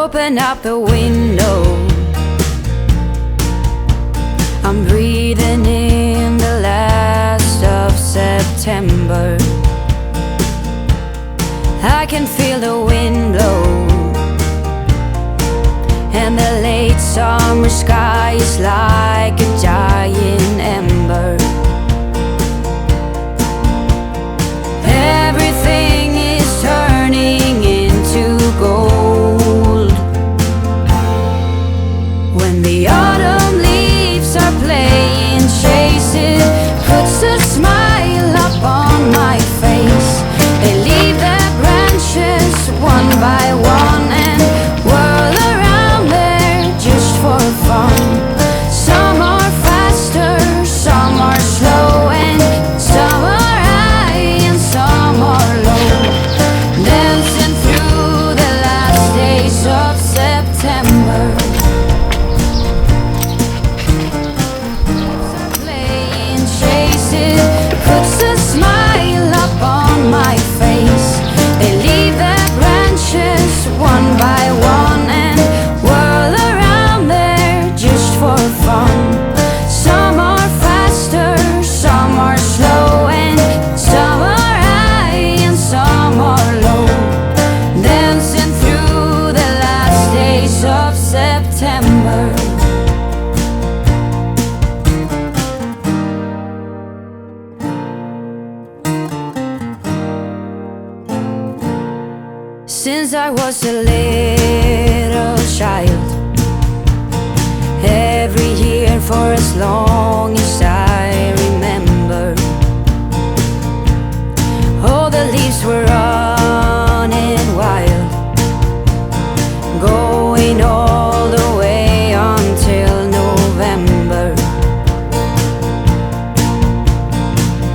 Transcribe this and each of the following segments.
Open up the window, I'm breathing in the last of September. I can feel the wind blow, and the late summer sky is like a giant ember. Everything is turning into gold. When the autumn leaves are playing chase, it puts a smile up on my face. They leave their branches one by one and whirl around there just for fun. Some are faster, some are slow, and some are high and some are low, dancing through the last days of September. Playing chase, it puts a smile up on my face. They leave their branches one by one and whirl around there just for fun. Some are faster, some are slow, and some are high and some are low, dancing through the last days of September. Since I was a little child, every year for as long as I remember, all the leaves were running wild, going all the way until November.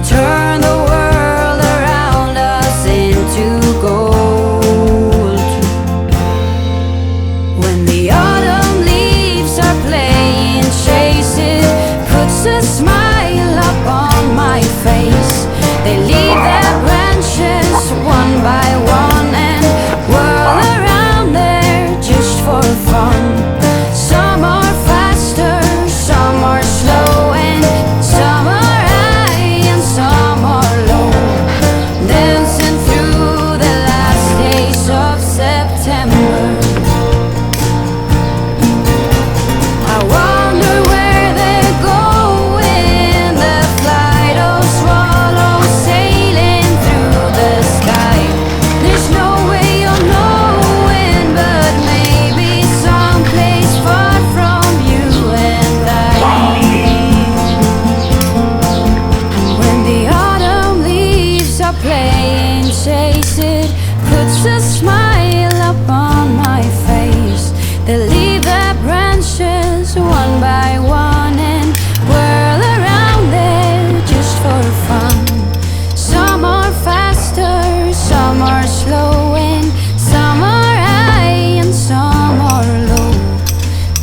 Turn the world around us into gold. When the autumn leaves are playing chase, it puts a smile up on my face. They leave their branches one by one and whirl around there just for fun. Some are faster, some are slow, and some are high and some are low, dancing through the last days of September. I wonder where they're going, the flight of swallows sailing through the sky. There's no way of knowing, but maybe someplace far from you and I. When the autumn leaves are playing chase, it puts a smile up on my face. They leave their branches one by one and whirl around there just for fun. Some are faster, some are slow, and some are high and some are low,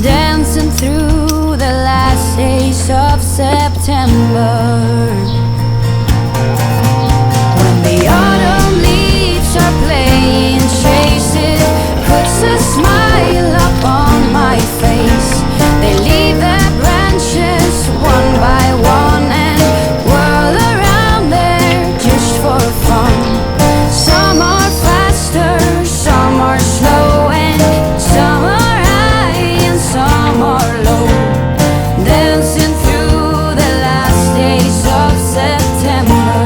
dancing through the last days of September. When the autumn leaves are playing chase, it puts a smile up on my face. They leave their branches one by one and whirl around there just for fun. Some are faster, some are slow, and some are high and some are low, dancing through the last days of September.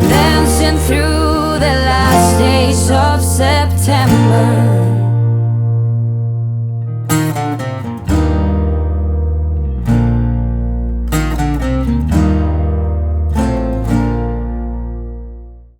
Dancing through the last days of September.